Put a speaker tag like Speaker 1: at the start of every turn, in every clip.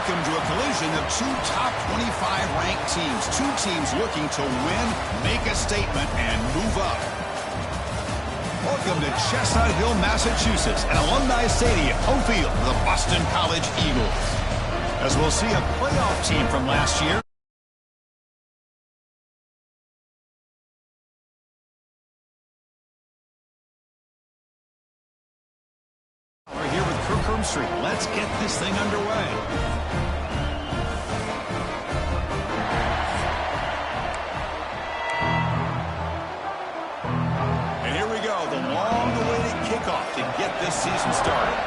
Speaker 1: Welcome to a collision of two top 25 ranked teams. Two teams looking to win, make a statement, and move up. Welcome to Chestnut Hill, Massachusetts, an alumni stadium, home field for the Boston College Eagles. As we'll see a playoff team from last year. We're here with Kirkland Street. Let's get this thing underway. And here we go, the long-awaited kickoff to get this season started.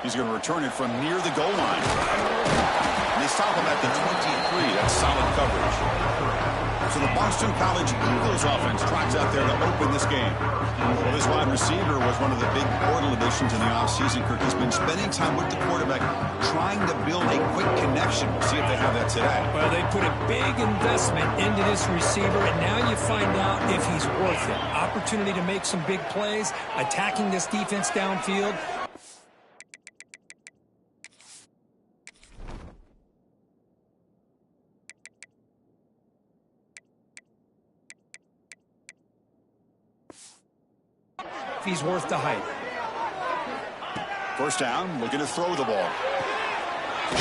Speaker 1: He's going to return it from near the goal line. And they stop him at the 23. That's solid coverage. So the Boston College Eagles offense trots out there to open this game. Well, this wide receiver was one of the big portal additions in the offseason. Kirk has been spending time with the quarterback trying to build a quick connection. We'll see if they have that today.
Speaker 2: Well, they put a big investment into this receiver, and now you find out if he's worth it. Opportunity to make some big plays, attacking this defense downfield. He's worth the hype.
Speaker 1: First down, looking to throw the ball.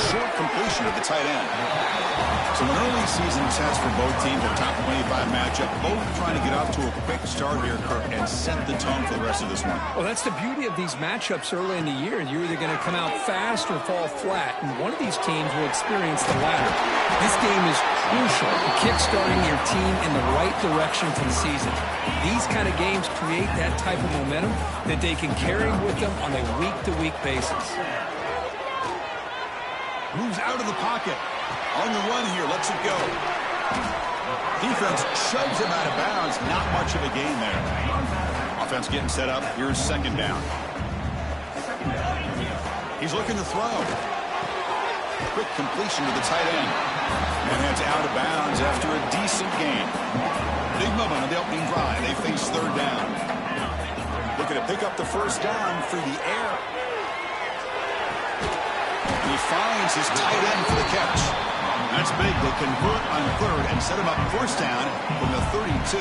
Speaker 1: Short completion of the tight end. So an early season test for both teams, a top 25 matchup. Both trying to get off to a quick start here, Kirk, and set the tone for the rest of this one.
Speaker 2: Well, that's the beauty of these matchups early in the year. You're either going to come out fast or fall flat, and one of these teams will experience the latter. This game is crucial to kick-starting your team in the right direction for the season. These kind of games create that type of momentum that they can carry with them on a week-to-week basis.
Speaker 1: Moves out of the pocket. On the run here, lets it go. Defense shoves him out of bounds. Not much of a gain there. Offense getting set up. Here's second down. He's looking to throw. Quick completion to the tight end. And heads out of bounds after a decent gain. Big moment on the opening drive. They face third down. Looking to pick up the first down through the air. And he finds his tight end for the catch. That's big. They convert on third and set him up first down from the 32.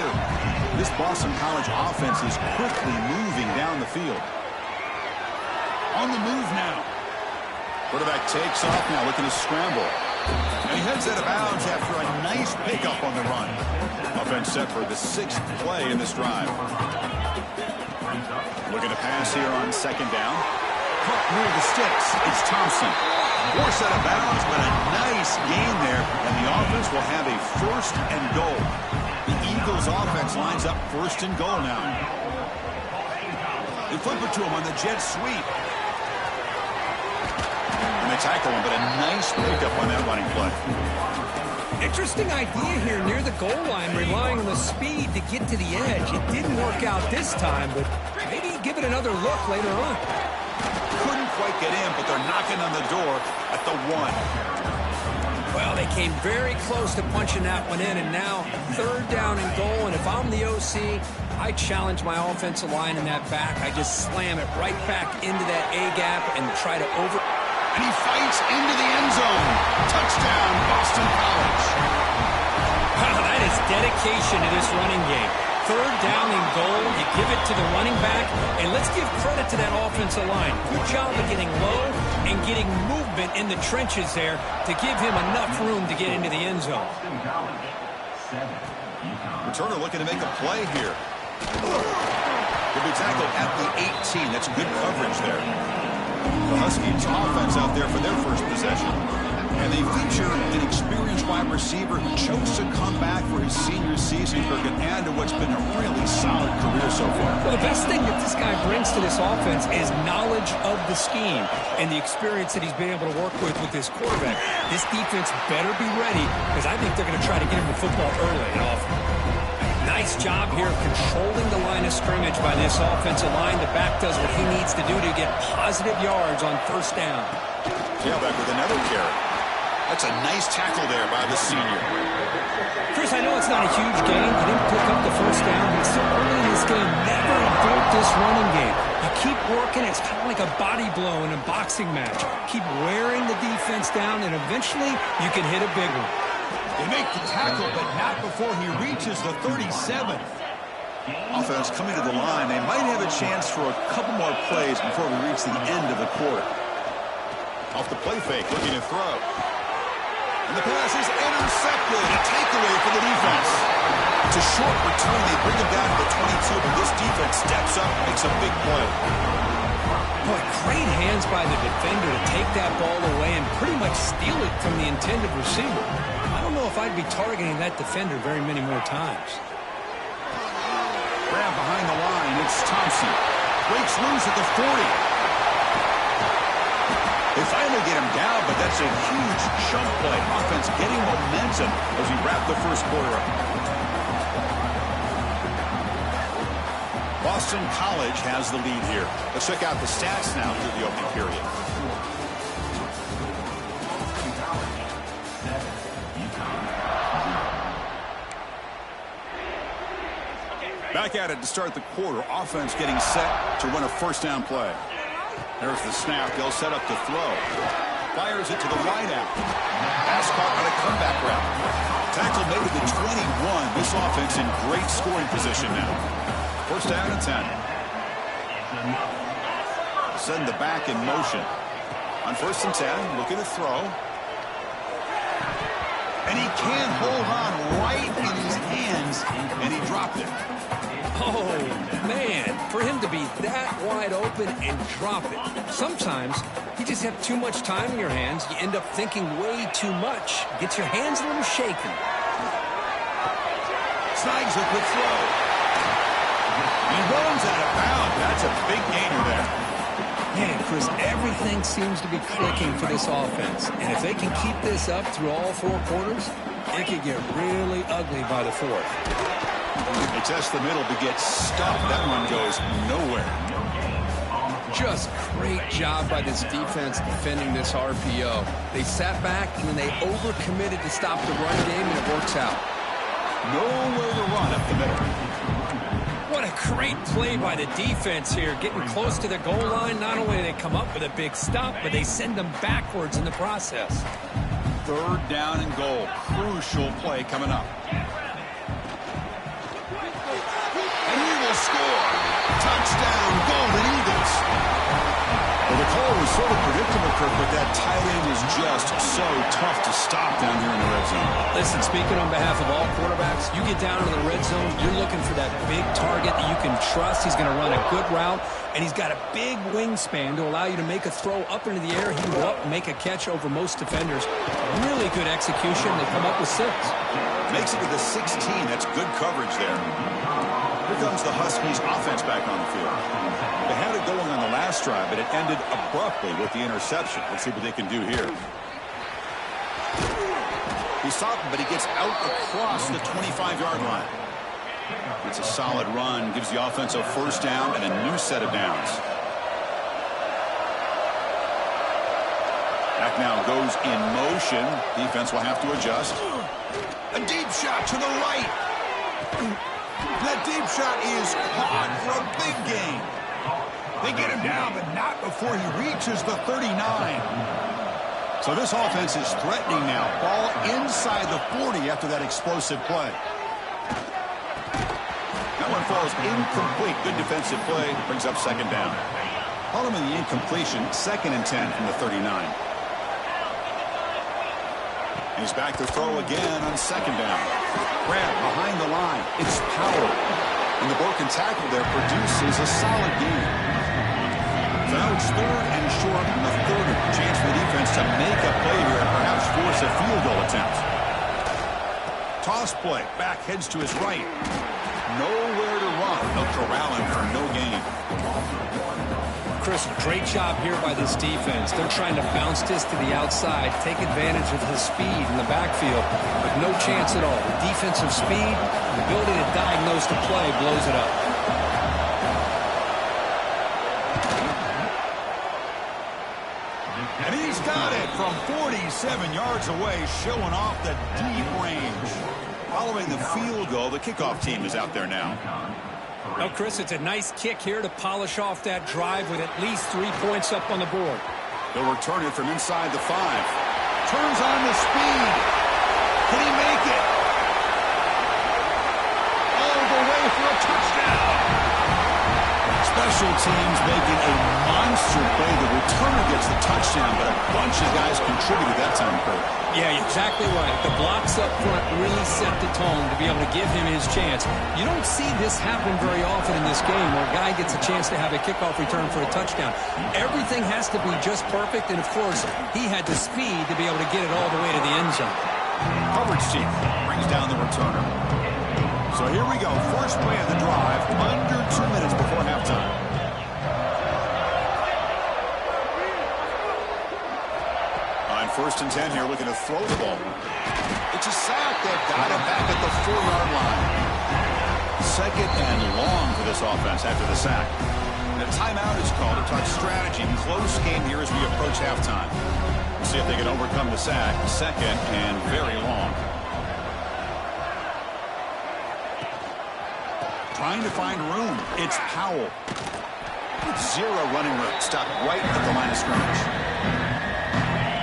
Speaker 1: This Boston College offense is quickly moving down the field. On the move now. Quarterback takes off now, looking to scramble. And he heads out of bounds after a nice pickup on the run. Offense set for the 6th play in this drive. Looking to pass here on second down. Caught near the sticks. It's Thompson. Forced out of bounds, but a nice gain there. And the offense will have a first and goal. The Eagles offense lines up first and goal now. They flip it to him on the jet sweep. And they tackle him, but a nice pickup on that running play.
Speaker 2: Interesting idea here near the goal line, relying on the speed to get to the edge. It didn't work out this time, but maybe give it another look later on.
Speaker 1: Couldn't quite get in, but they're knocking on the door at the 1.
Speaker 2: Well, they came very close to punching that one in, and now third down and goal. And if I'm the OC, I challenge my offensive line in that back. I just slam it right back into that A-gap and try to over...
Speaker 1: And he fights into the end zone. Touchdown, Boston College.
Speaker 2: Wow, that is dedication to this running game. Third down and goal, you give it to the running back, and let's give credit to that offensive line. Good job of getting low and getting movement in the trenches there to give him enough room to get into the end zone.
Speaker 1: Returner looking to make a play here. He'll be tackled at the 18. That's good coverage there. The Huskies offense out there for their first possession. And they feature an experienced wide receiver who chose to come back for his senior season, Kirk, and add to what's been a really solid career so far.
Speaker 2: Well, the best thing that this guy brings to this offense is knowledge of the scheme and the experience that he's been able to work with this quarterback. This defense better be ready, because I think they're going to try to get him the football early and often. Nice job here controlling the line of scrimmage by this offensive line. The back does what he needs to do to get positive yards on first down.
Speaker 1: Tailback with another carry. That's a nice tackle there by the senior.
Speaker 2: Chris, I know it's not a huge gain. He didn't pick up the first down, but it's still early in this game. Never abort this running game. You keep working. It's kind of like a body blow in a boxing match. Keep wearing the defense down, and eventually you can hit a big one.
Speaker 1: They make the tackle, but not before he reaches the 37. Offense coming to the line. They might have a chance for a couple more plays before we reach the end of the quarter. Off the play fake, looking to throw. And the pass is intercepted. A takeaway for the defense. It's a short return. They bring him down to the 22, but this defense steps up, makes a big play.
Speaker 2: Boy, great hands by the defender to take that ball away and pretty much steal it from the intended receiver. I don't know if I'd be targeting that defender very many more times.
Speaker 1: Grab behind the line. It's Thompson. Breaks loose at the 40. They finally get him down, but that's a huge chunk play. Offense getting momentum as we wrap the first quarter up. Boston College has the lead here. Let's check out the stats now through the opening period. Back at it to start the quarter. Offense getting set to run a first down play. There's the snap. They'll set up to throw. Fires it to the wide out. Pass caught on a comeback route. Tackle made at the 21. This offense in great scoring position now. First down and 10. Send the back in motion. On first and 10, looking to throw. And he can't hold on right in his hands, and he dropped it.
Speaker 2: Oh, man, for him to be that wide open and drop it. Sometimes you just have too much time in your hands. You end up thinking way too much. Gets your hands a little shaken.
Speaker 1: Snags a quick throw. He runs out of bounds. That's a big gainer there.
Speaker 2: Man, Chris, everything seems to be clicking for this offense. And if they can keep this up through all four quarters, it could get really ugly by the fourth.
Speaker 1: They test the middle to get stuffed. That one goes nowhere.
Speaker 2: Just great job by this defense defending this RPO. They sat back and then they overcommitted to stop the run game, and it works out.
Speaker 1: Nowhere to run up the middle.
Speaker 2: What a great play by the defense here. Getting close to the goal line, not only do they come up with a big stop, but they send them backwards in the process.
Speaker 1: Third down and goal. Crucial play coming up. And he will score. Touchdown, Golden Eagles. Well, the call was sort of predictable, Kirk, but that tight end is just so tough to stop down here in the red zone.
Speaker 2: Listen, speaking on behalf of all quarterbacks, you get down to the red zone, you're looking for that big target that you can trust. He's going to run a good route, and he's got a big wingspan to allow you to make a throw up into the air. He can go up and make a catch over most defenders. Really good execution. They come up with 6.
Speaker 1: Makes it to the 16. That's good coverage there. Here comes the Huskies offense back on the field. They had it going on the last drive, but it ended abruptly with the interception. Let's see what they can do here. He's stopped, but he gets out across the 25-yard line. It's a solid run, gives the offense a first down and a new set of downs. Back now goes in motion. Defense will have to adjust. A deep shot to the right. That deep shot is caught for a big gain. They get him down, but not before he reaches the 39. So this offense is threatening now. Ball inside the 40 after that explosive play. That one falls incomplete. Good defensive play. Brings up second down. Following the incompletion, 2nd and 10 from the 39. He's back to throw again on second down. Grab behind the line. It's power. And the broken tackle there produces a solid gain. So now it's 3rd and short from the 30. Chance for the defense to make a play here and perhaps force a field goal attempt. Toss play. Back heads to his right. Nowhere to run. They'll corral him for no gain.
Speaker 2: Chris, great job here by this defense. They're trying to bounce this to the outside, take advantage of his speed in the backfield, but no chance at all. The defensive speed, the ability to diagnose the play blows it up.
Speaker 1: And he's got it from 47 yards away, showing off the deep range. Following the field goal, the kickoff team is out there now.
Speaker 2: Well, Chris, it's a nice kick here to polish off that drive with at least 3 points up on the board.
Speaker 1: They'll return it from inside the 5. Turns on the speed. Can he make it? All the way for a touchdown. Special teams making a monster play. The returner gets the touchdown, but a bunch of guys contributed that time, Kurt.
Speaker 2: Yeah, exactly right. The blocks up front really set the tone to be able to give him his chance. You don't see this happen very often in this game where a guy gets a chance to have a kickoff return for a touchdown. Everything has to be just perfect, and of course, he had the speed to be able to get it all the way to the end zone.
Speaker 1: Coverage team brings down the returner. So here we go. First play of the drive, under 2 minutes before halftime. On 1st and 10 here, looking to throw the ball. It's a sack. They've got him back at the 4-yard line. 2nd and long for this offense after the sack. And a timeout is called to talk strategy. Close game here as we approach halftime. We'll see if they can overcome the sack. 2nd and very long. Trying to find room. It's Powell. Zero running room. Stopped right at the line of scrimmage.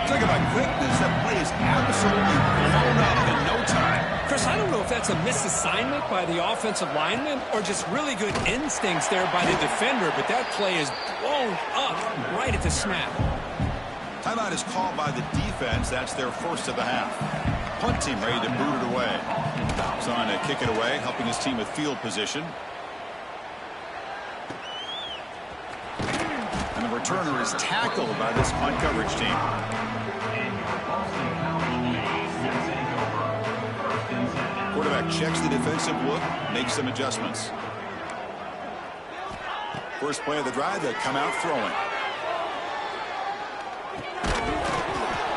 Speaker 1: Talk about quickness. That play is absolutely blown up in no time.
Speaker 2: Chris, I don't know if that's a misassignment by the offensive lineman or just really good instincts there by the defender, but that play is blown up right at the snap.
Speaker 1: Timeout is called by the defense. That's their first of the half. Punt team ready to boot it away. He's on to kick it away, helping his team with field position. And the returner is tackled by this punt coverage team. Quarterback checks the defensive look, makes some adjustments. First play of the drive, they come out throwing.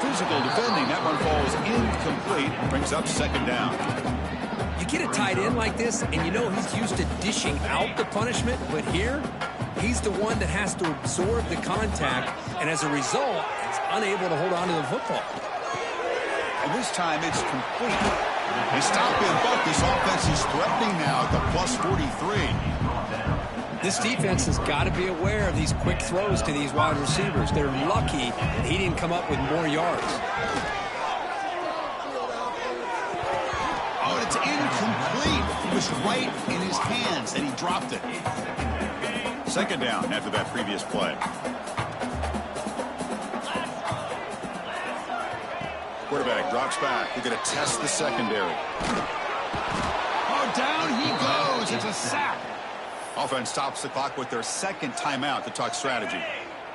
Speaker 1: Physical defending. That one falls incomplete. Brings up 2nd down.
Speaker 2: You get a tight end like this, and you know he's used to dishing out the punishment, but here, he's the one that has to absorb the contact, and as a result, he's unable to hold on to the football.
Speaker 1: And this time, it's complete. They stop him, but this offense is threatening now at the plus 43.
Speaker 2: This defense has got to be aware of these quick throws to these wide receivers. They're lucky that he didn't come up with more yards.
Speaker 1: Oh, it's incomplete. It was right in his hands, and he dropped it. 2nd down after that previous play. Quarterback drops back. They're going to test the secondary. Oh, down he goes. It's a sack. Offense stops the clock with their 2nd timeout to talk strategy.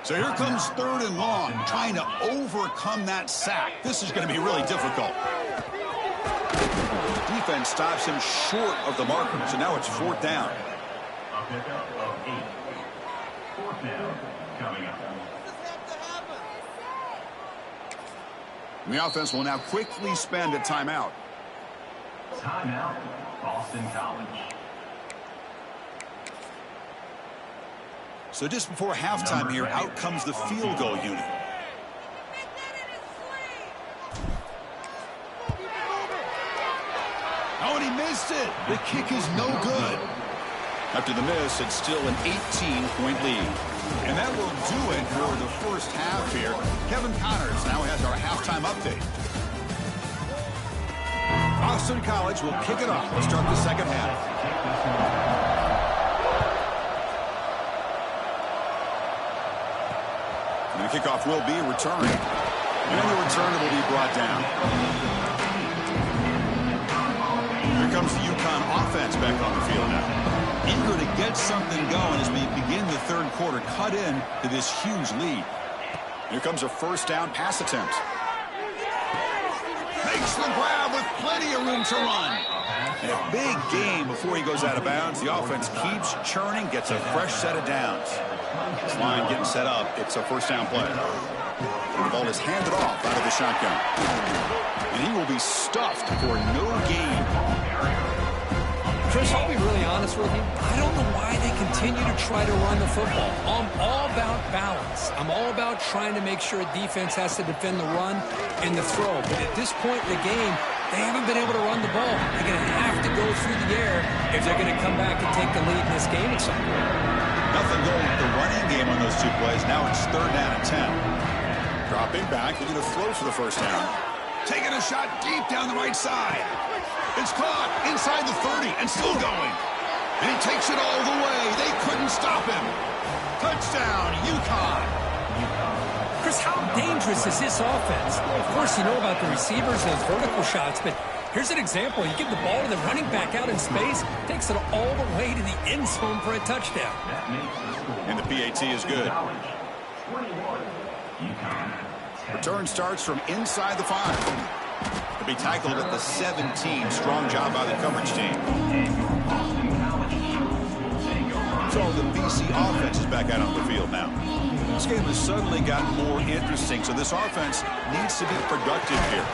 Speaker 1: So here comes 3rd and long, trying to overcome that sack. This is going to be really difficult. Defense stops him short of the marker, so now it's 4th down.
Speaker 3: A pickup of 8. 4th down coming up.
Speaker 1: And the offense will now quickly spend a timeout.
Speaker 3: Timeout, Boston College.
Speaker 1: So just before halftime here, out comes the field goal unit. Oh, and he missed it. The kick is no good. After the miss, it's still an 18-point lead. And that will do it for the first half here. Kevin Connors now has our halftime update. Boston College will kick it off to start the 2nd half. And the kickoff will be returned. And the return will be brought down. Here comes the UConn offense back on the field now. Eager to get something going as we begin the 3rd quarter. Cut in to this huge lead. Here comes a 1st down pass attempt. Makes the grab with plenty of room to run. And a big gain before he goes out of bounds. The offense keeps churning, gets a fresh set of downs. This line getting set up. It's a 1st down play. The ball is handed off out of the shotgun. And he will be stuffed for no gain.
Speaker 2: Chris, I'll be really honest with you. I don't know why they continue to try to run the football. I'm all about balance. I'm all about trying to make sure a defense has to defend the run and the throw. But at this point in the game, they haven't been able to run the ball. They're going to have to go through the air if they're going to come back and take the lead in this game at some point.
Speaker 1: Nothing going with the running game on those two plays. Now it's 3rd down and 10. Dropping back, looking to throw for the first down. Taking a shot deep down the right side. It's caught inside the 30 and still going. And he takes it all the way. They couldn't stop him. Touchdown, UConn.
Speaker 2: Chris, how dangerous is this offense? Of course, you know about the receivers and those vertical shots, but here's an example. You give the ball to the running back out in space, takes it all the way to the end zone for a touchdown.
Speaker 1: And the PAT is good. Return starts from inside the 5. To be tackled at the 17. Strong job by the coverage team. So the BC offense is back out on the field now. This game has suddenly gotten more interesting, so this offense needs to be productive here.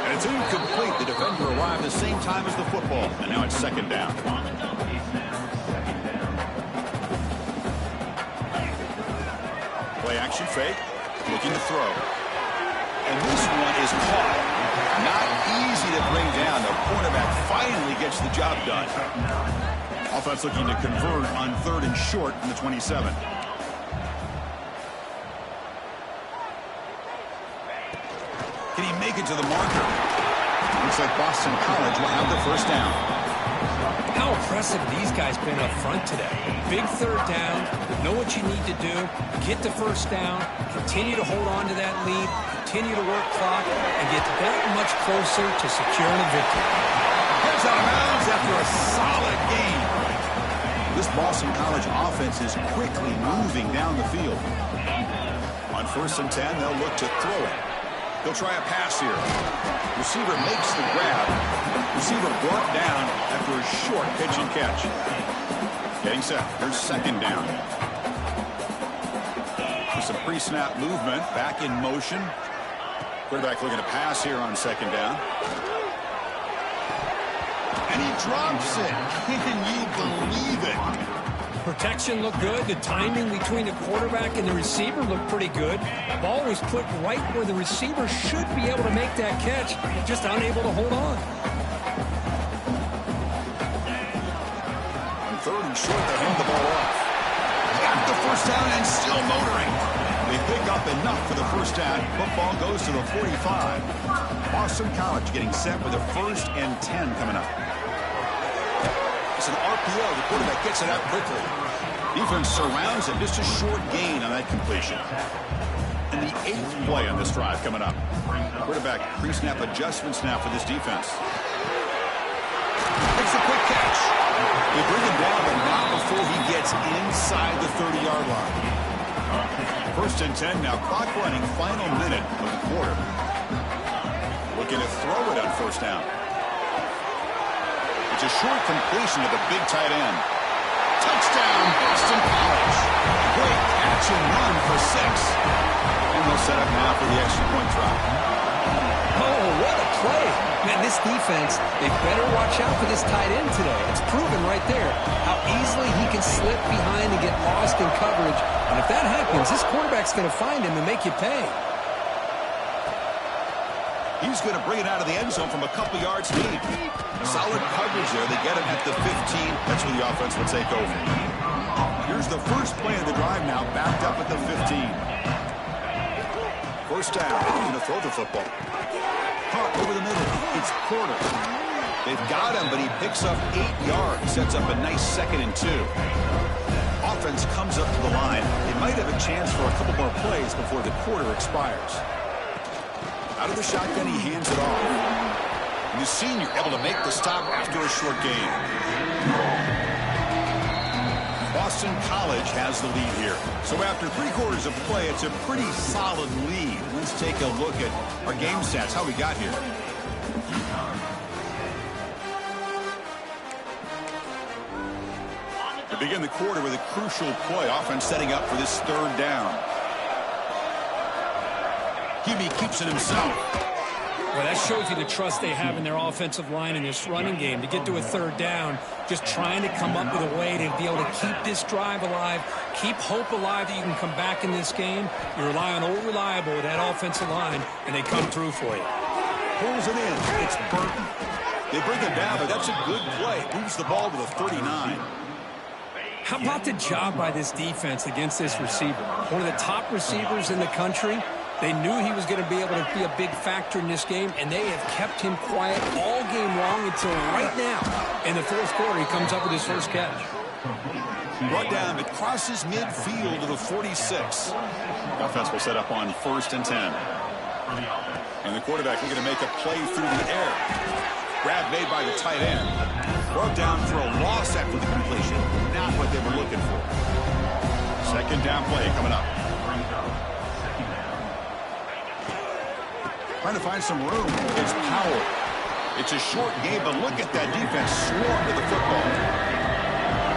Speaker 1: And it's incomplete. The defender arrived at the same time as the football, and now it's 2nd down. Play action fake. Looking to throw. And this one is caught. Not easy to bring down. The quarterback finally gets the job done. Offense looking to convert on 3rd and short from the 27. Can he make it to the marker? Looks like Boston College will have the first down.
Speaker 2: How impressive these guys been up front today. Big 3rd down, know what you need to do, get the first down, continue to hold on to that lead, continue to work clock, and get that much closer to securing a victory.
Speaker 1: Heads out of bounds after a solid game. This Boston College offense is quickly moving down the field. On 1st and 10, they'll look to throw it. They'll try a pass here. Receiver makes the grab. Receiver brought down after a short pitch and catch. Getting set. Here's 2nd down. With some pre-snap movement. Back in motion. Quarterback looking to pass here on 2nd down. And he drops it. Can you believe it?
Speaker 2: Protection looked good. The timing between the quarterback and the receiver looked pretty good. Ball was put right where the receiver should be able to make that catch, just unable to hold on.
Speaker 1: On 3rd and short, they hand the ball off. Got the first down and still motoring. They pick up enough for the first down. Football goes to the 45. Boston College getting set with a 1st and 10 coming up. It's an RPO. The quarterback gets it out quickly. Defense surrounds him. Just a short gain on that completion. And the 8th play on this drive coming up. Quarterback pre-snap adjustments now for this defense. Makes a quick catch. They bring him down, but not before he gets inside the 30-yard line. 1st and 10 now. Clock running. Final minute of the quarter. Looking to throw it on 1st down. It's a short completion to the big tight end. Touchdown, Boston College. Great catch and run for 6. And they'll set up now for the extra point try.
Speaker 2: Oh, what a play. Man, this defense, they better watch out for this tight end today. It's proven right there how easily he can slip behind and get lost in coverage. And if that happens, this quarterback's going to find him and make you pay.
Speaker 1: He's going to bring it out of the end zone from a couple yards deep. Solid coverage there. They get him at the 15. That's where the offense will take over. Here's the first play of the drive now, backed up at the 15. First down. He's going to throw the football. Caught over the middle. It's Porter. They've got him, but he picks up 8 yards. Sets up a nice 2nd and 2. Offense comes up to the line. They might have a chance for a couple more plays before the quarter expires. Out of the shotgun, he hands it off. And the senior able to make the stop after a short gain. Boston College has the lead here. So after 3 quarters of play, it's a pretty solid lead. Let's take a look at our game stats, how we got here. To begin the quarter with a crucial play, offense setting up for this 3rd down. Hubie keeps it himself.
Speaker 2: Well, that shows you the trust they have in their offensive line in this running game. To get to a third down, just trying to come up with a way to be able to keep this drive alive, keep hope alive that you can come back in this game. You rely on old reliable with that offensive line, and they come through for you.
Speaker 1: Pulls it in. It's Burton. They bring him down, but that's a good play. Moves the ball to the 39.
Speaker 2: How about the job by this defense against this receiver? One of the top receivers in the country. They knew he was going to be able to be a big factor in this game, and they have kept him quiet all game long until right now. In the fourth quarter, he comes up with his first catch.
Speaker 1: Brought down, but crosses midfield to the 46. Offense will set up on 1st and 10. And the quarterback is going to make a play through the air. Grab made by the tight end. Brought down for a loss after the completion. Not what they were looking for. Second down play coming up. Trying to find some room. It's Powell. It's a short game, but look at that defense swarm to the football.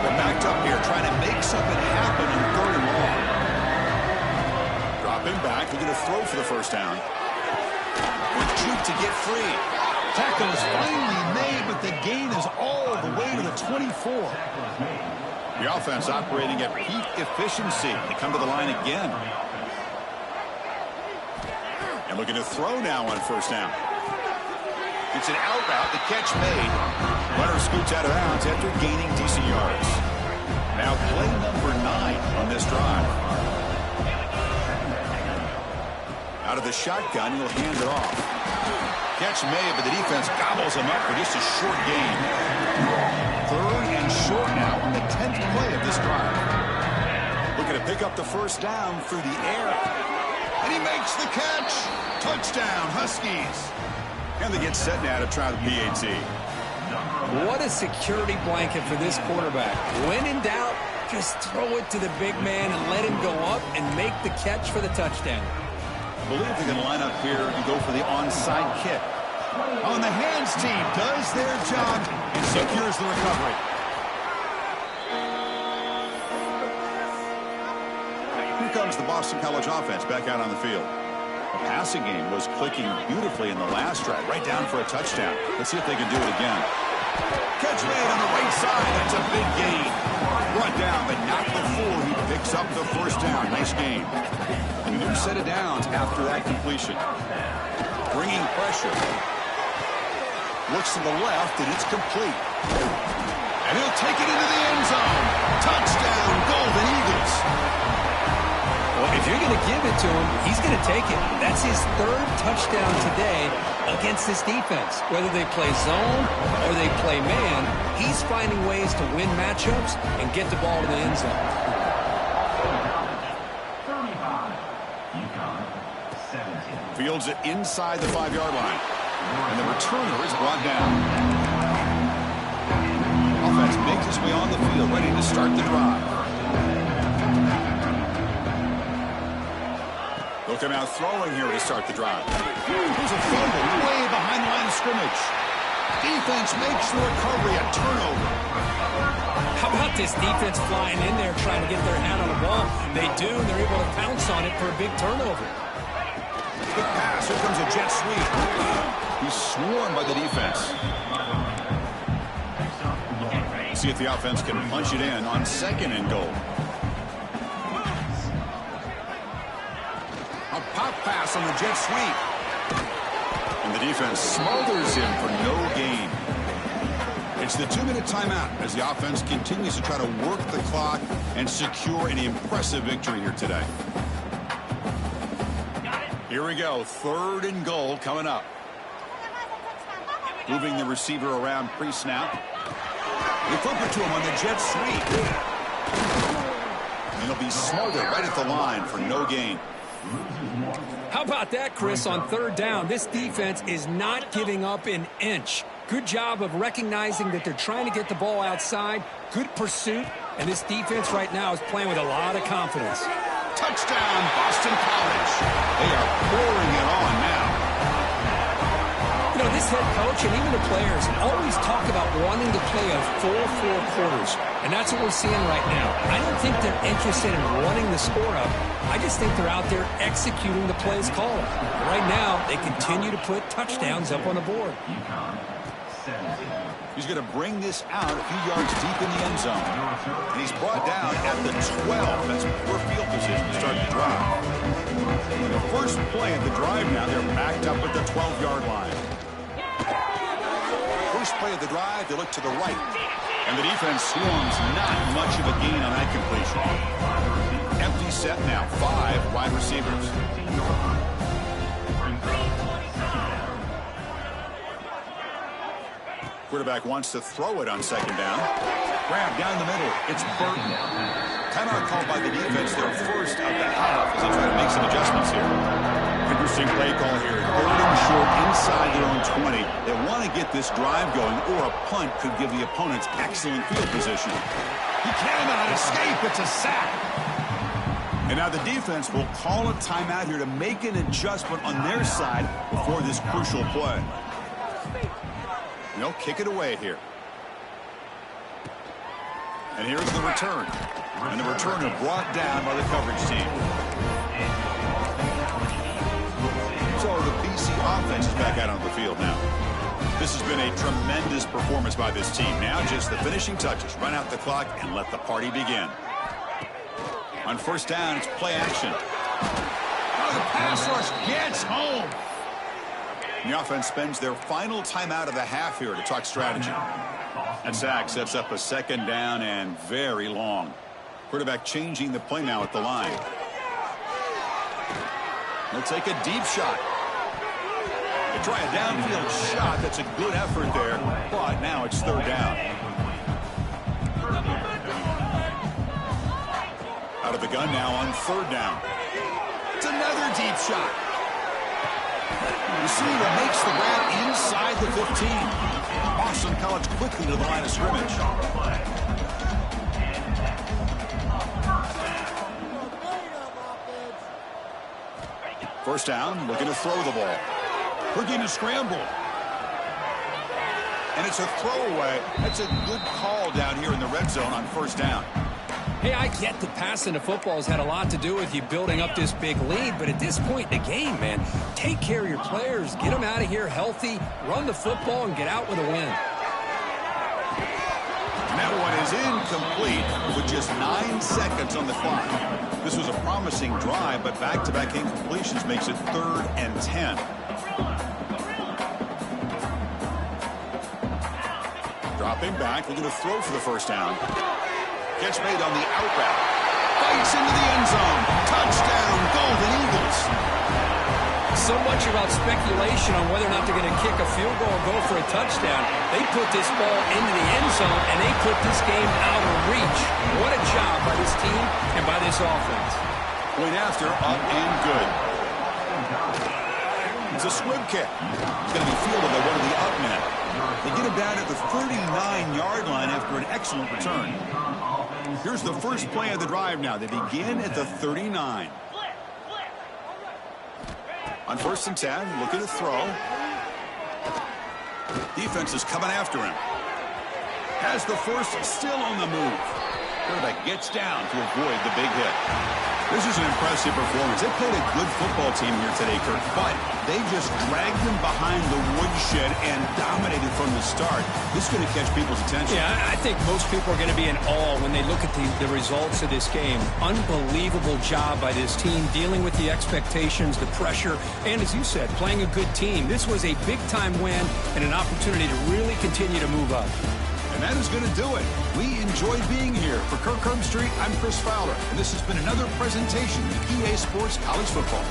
Speaker 1: They're backed up here, trying to make something happen on 3rd and long. Dropping back, looking to throw for the first down. With Troop to get free. Tackle is finally made, but the gain is all the way to the 24. The offense operating at peak efficiency. They come to the line again. And looking to throw now on 1st down. It's an out route. The catch made. Runner scoots out of bounds after gaining decent yards. Now play number 9 on this drive. Out of the shotgun, he'll hand it off. Catch made, but the defense gobbles him up for just a short gain. 3rd and short now on the 10th play of this drive. Looking to pick up the first down through the air. And he makes the catch. Touchdown, Huskies. And they get set now to try the PAT.
Speaker 2: What a security blanket for this quarterback. When in doubt, just throw it to the big man and let him go up and make the catch for the touchdown.
Speaker 1: I believe they're going to line up here and go for the onside kick. On the hands team does their job and secures the recovery. Here comes the Boston College offense back out on the field. The passing game was clicking beautifully in the last drive, right down for a touchdown. Let's see if they can do it again. Catch made on the right side. That's a big gain. Brought down, but not before he picks up the first down. Nice game. A new set of downs after that completion. Bringing pressure. Looks to the left, and it's complete. And he'll take it into the end zone. Touchdown, Golden Eagles.
Speaker 2: Well, if you're going to give it to him, he's going to take it. That's his 3rd touchdown today against this defense. Whether they play zone or they play man, he's finding ways to win matchups and get the ball to the end zone.
Speaker 3: 35. UConn, 17.
Speaker 1: Fields it inside the 5-yard line. And the returner is brought down. Offense makes its way on the field, ready to start the drive. They'll come out throwing here to start the drive. Here's a fumble way behind the line of scrimmage. Defense makes the recovery, a turnover.
Speaker 2: How about this defense flying in there trying to get their hand on the ball? They do, and they're able to pounce on it for a big turnover.
Speaker 1: Good pass. Here comes a jet sweep. He's swarmed by the defense. See if the offense can punch it in on 2nd and goal. A pop pass on the jet sweep. And the defense smothers him for no gain. It's the 2-minute timeout as the offense continues to try to work the clock and secure an impressive victory here today. Here we go. 3rd and goal coming up. Moving the receiver around pre-snap. They flip it to him on the jet sweep. And he'll be smothered right at the line for no gain.
Speaker 2: How about that, Chris, on 3rd down? This defense is not giving up an inch. Good job of recognizing that they're trying to get the ball outside. Good pursuit. And this defense right now is playing with a lot of confidence.
Speaker 1: Touchdown, Boston College. They are pouring it on now.
Speaker 2: You know, This head coach and even the players always talk about wanting to play a full 4 quarters, and that's what we're seeing right now. I don't think they're interested in running the score up. I just think they're out there executing the plays called. Right now, they continue to put touchdowns up on the board.
Speaker 3: UConn, 17.
Speaker 1: He's going to bring this out a few yards deep in the end zone. And he's brought down at the 12. That's poor field position to start the drive. The first play of the drive now, they're backed up at the 12-yard line. First play of the drive, they look to the right. And the defense swarms not much of a gain on that completion. Empty set now, 5 wide receivers. Quarterback wants to throw it on second down. Grab down the middle. It's Burton. Timeout called by the defense, their first of the half, as they try to make some adjustments here. Interesting play call here. 3rd and short inside their own 20. They want to get this drive going, or a punt could give the opponents excellent field position. He cannot escape. It's a sack. And now the defense will call a timeout here to make an adjustment on their side before this crucial play. They'll kick it away here. And here's the return. And the returner brought down by the coverage team. So the BC offense is back out on the field now. This has been a tremendous performance by this team. Now just the finishing touches. Run out the clock and let the party begin. On first down, it's play action. Oh, the pass rush gets home. The offense spends their final timeout of the half here to talk strategy. And sack sets up a second down and very long. Quarterback changing the play now at the line. They'll take a deep shot. They try a downfield shot. That's a good effort there, but now it's 3rd down. Out of the gun now on 3rd down. It's another deep shot. Receiver makes the grab inside the 15. Boston College quickly to the line of scrimmage. First down, looking to throw the ball. Looking to scramble. And it's a throwaway. That's a good call down here in the red zone on first down.
Speaker 2: Hey, I get that passing the football has had a lot to do with you building up this big lead, but at this point in the game, man, take care of your players, get them out of here healthy, run the football, and get out with a win.
Speaker 1: And that one is incomplete with just 9 seconds on the clock. This was a promising drive, but back-to-back incompletions makes it 3rd and 10. Dropping back, looking to throw for the first down. Catch made on the out route. Fights into the end zone. Touchdown, Golden Eagles.
Speaker 2: So much about speculation on whether or not they're going to kick a field goal or go for a touchdown. They put this ball into the end zone, and they put this game out of reach. What a job by this team and by this offense.
Speaker 1: Point after, up and good. It's a squib kick. It's going to be fielded by one of the up men. They get him down at the 39-yard line after an excellent return. Here's the first play of the drive now. They begin at the 39. On 1st and 10, looking to throw. Defense is coming after him. Has the first, still on the move. Quarterback gets down to avoid the big hit. This is an impressive performance. They played a good football team here today, Kirk, but they just dragged them behind the woodshed and dominated from the start. This is going to catch people's attention.
Speaker 2: Yeah, I think most people are going to be in awe when they look at the results of this game. Unbelievable job by this team, dealing with the expectations, the pressure, and as you said, playing a good team. This was a big-time win and an opportunity to really continue to move up.
Speaker 1: And that is going to do it. We enjoyed being here. For Kirk Herbstreit, I'm Chris Fowler, and this has been another presentation of EA Sports College Football.